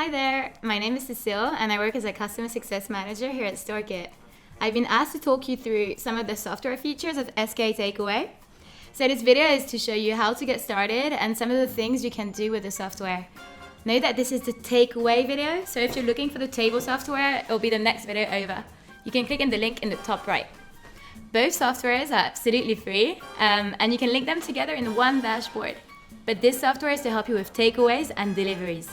Hi there, my name is Cécile and I work as a Customer Success Manager here at StoreKit. I've been asked to talk you through some of the software features of SK Takeaway. So this video is to show you how to get started and some of the things you can do with the software. Know that this is the takeaway video, so if you're looking for the table software, it'll be the next video over. You can click on the link in the top right. Both softwares are absolutely free and you can link them together in one dashboard. But this software is to help you with takeaways and deliveries.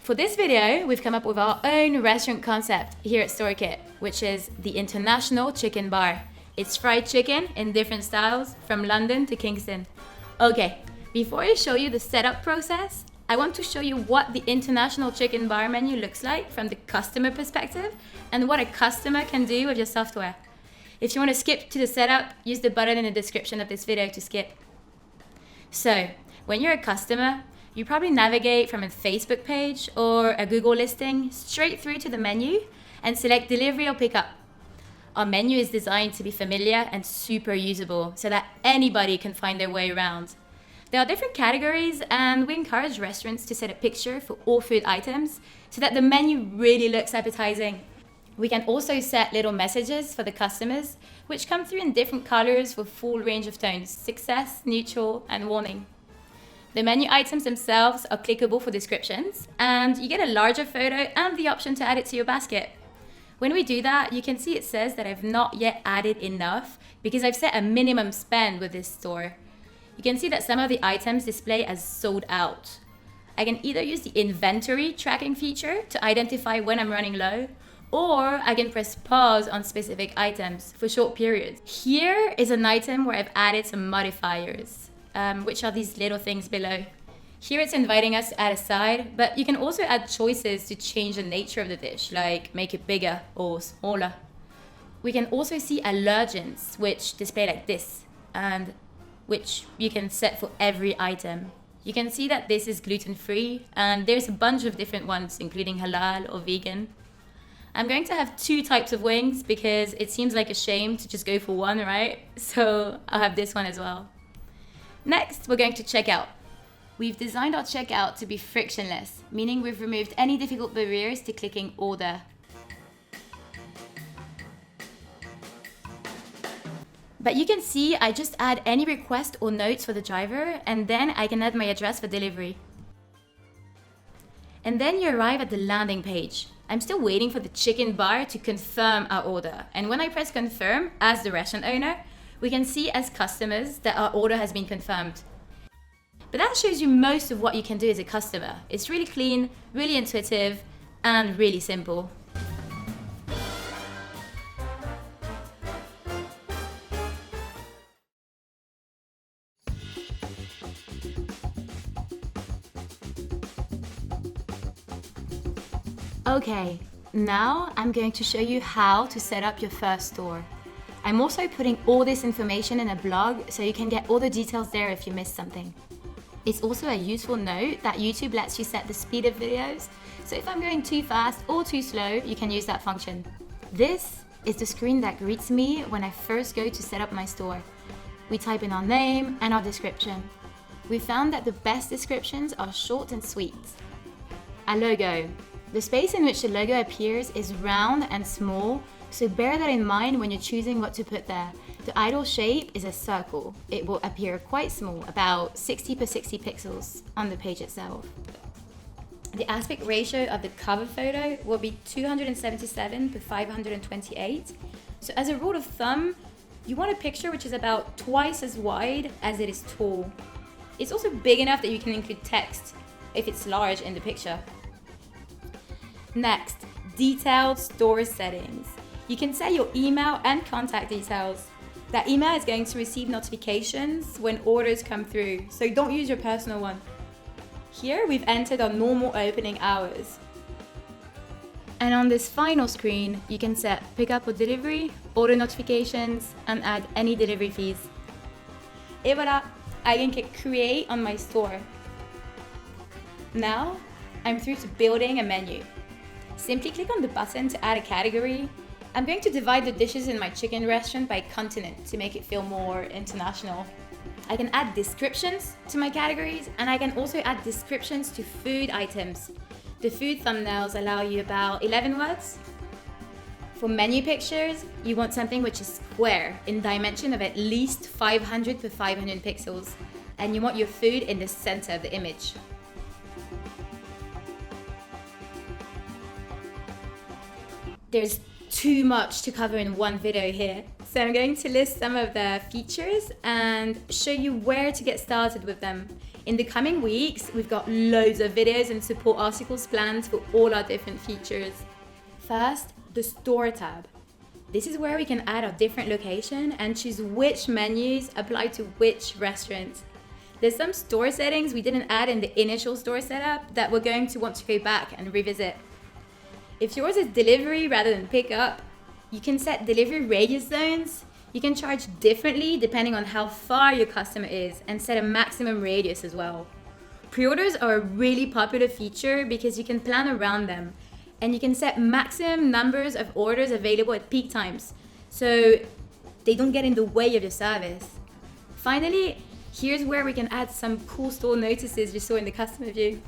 For this video, we've come up with our own restaurant concept here at StoreKit, which is the International Chicken Bar. It's fried chicken in different styles from London to Kingston. Okay, before I show you the setup process, I want to show you what the International Chicken Bar menu looks like from the customer perspective and what a customer can do with your software. If you want to skip to the setup, use the button in the description of this video to skip. So, when you're a customer, you probably navigate from a Facebook page or a Google listing straight through to the menu and select delivery or pickup. Our menu is designed to be familiar and super usable so that anybody can find their way around. There are different categories and we encourage restaurants to set a picture for all food items so that the menu really looks appetizing. We can also set little messages for the customers which come through in different colors for full range of tones: success, neutral, and warning. The menu items themselves are clickable for descriptions, and you get a larger photo and the option to add it to your basket. When we do that, you can see it says that I've not yet added enough because I've set a minimum spend with this store. You can see that some of the items display as sold out. I can either use the inventory tracking feature to identify when I'm running low, or I can press pause on specific items for short periods. Here is an item where I've added some modifiers. Which are these little things below. Here it's inviting us to add a side, but you can also add choices to change the nature of the dish, like make it bigger or smaller. We can also see allergens, which display like this, and which you can set for every item. You can see that this is gluten-free, and there's a bunch of different ones, including halal or vegan. I'm going to have two types of wings because it seems like a shame to just go for one, right? So I'll have this one as well. Next, we're going to checkout. We've designed our checkout to be frictionless, meaning we've removed any difficult barriers to clicking order. But you can see I just add any request or notes for the driver, and then I can add my address for delivery. And then you arrive at the landing page. I'm still waiting for the chicken bar to confirm our order. And when I press confirm as the restaurant owner, we can see as customers that our order has been confirmed. But that shows you most of what you can do as a customer. It's really clean, really intuitive, and really simple. Okay, now I'm going to show you how to set up your first store. I'm also putting all this information in a blog so you can get all the details there if you missed something. It's also a useful note that YouTube lets you set the speed of videos, so if I'm going too fast or too slow, you can use that function. This is the screen that greets me when I first go to set up my store. We type in our name and our description. We found that the best descriptions are short and sweet. A logo. The space in which the logo appears is round and small, so bear that in mind when you're choosing what to put there. The ideal shape is a circle. It will appear quite small, about 60 per 60 pixels on the page itself. The aspect ratio of the cover photo will be 277 per 528. So as a rule of thumb, you want a picture which is about twice as wide as it is tall. It's also big enough that you can include text if it's large in the picture. Next, detailed store settings. You can set your email and contact details. That email is going to receive notifications when orders come through, so don't use your personal one. Here we've entered our normal opening hours. And on this final screen, you can set pickup or delivery, order notifications, and add any delivery fees. Et voilà, I can click create on my store. Now, I'm through to building a menu. Simply click on the button to add a category. I'm going to divide the dishes in my chicken restaurant by continent to make it feel more international. I can add descriptions to my categories, and I can also add descriptions to food items. The food thumbnails allow you about 11 words. For menu pictures, you want something which is square in dimension of at least 500 to 500 pixels, and you want your food in the center of the image. There's too much to cover in one video here, so I'm going to list some of the features and show you where to get started with them. In the coming weeks, we've got loads of videos and support articles planned for all our different features. First, the Store tab. This is where we can add our different location and choose which menus apply to which restaurant. There's some store settings we didn't add in the initial store setup that we're going to want to go back and revisit. If yours is delivery rather than pickup, you can set delivery radius zones. You can charge differently depending on how far your customer is and set a maximum radius as well. Pre-orders are a really popular feature because you can plan around them, and you can set maximum numbers of orders available at peak times, so they don't get in the way of your service. Finally, here's where we can add some cool store notices you saw in the customer view.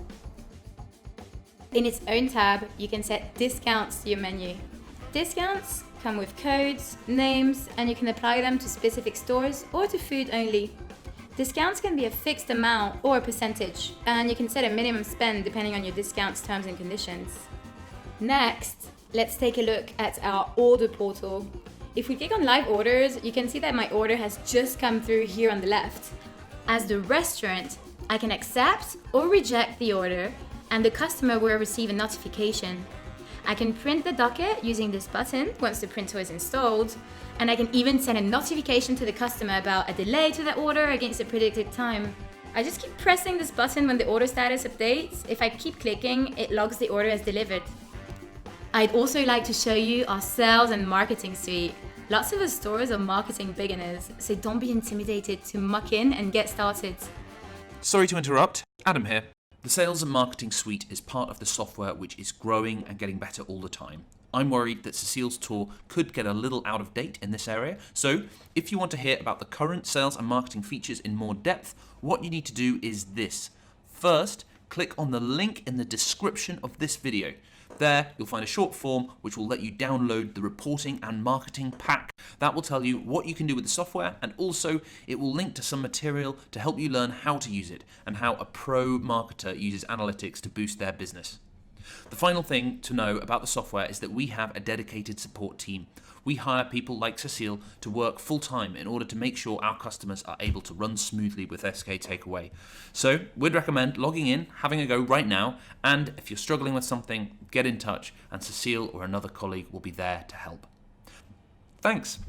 In its own tab, you can set discounts to your menu. Discounts come with codes, names, and you can apply them to specific stores or to food only. Discounts can be a fixed amount or a percentage, and you can set a minimum spend depending on your discounts terms and conditions. Next, let's take a look at our order portal. If we click on live orders, you can see that my order has just come through here on the left. As the restaurant, I can accept or reject the order, and the customer will receive a notification. I can print the docket using this button once the printer is installed, and I can even send a notification to the customer about a delay to the order against the predicted time. I just keep pressing this button when the order status updates. If I keep clicking, it logs the order as delivered. I'd also like to show you our sales and marketing suite. Lots of our stores are marketing beginners, so don't be intimidated to muck in and get started. Sorry to interrupt, Adam here. The Sales and Marketing Suite is part of the software which is growing and getting better all the time. I'm worried that Cécile's tour could get a little out of date in this area, so if you want to hear about the current sales and marketing features in more depth, what you need to do is this. First, click on the link in the description of this video. There, you'll find a short form which will let you download the reporting and marketing pack. That will tell you what you can do with the software, and also it will link to some material to help you learn how to use it and how a pro marketer uses analytics to boost their business. The final thing to know about the software is that we have a dedicated support team. We hire people like Cécile to work full-time in order to make sure our customers are able to run smoothly with SK Takeaway. So we'd recommend logging in, having a go right now, and if you're struggling with something, get in touch and Cécile or another colleague will be there to help. Thanks.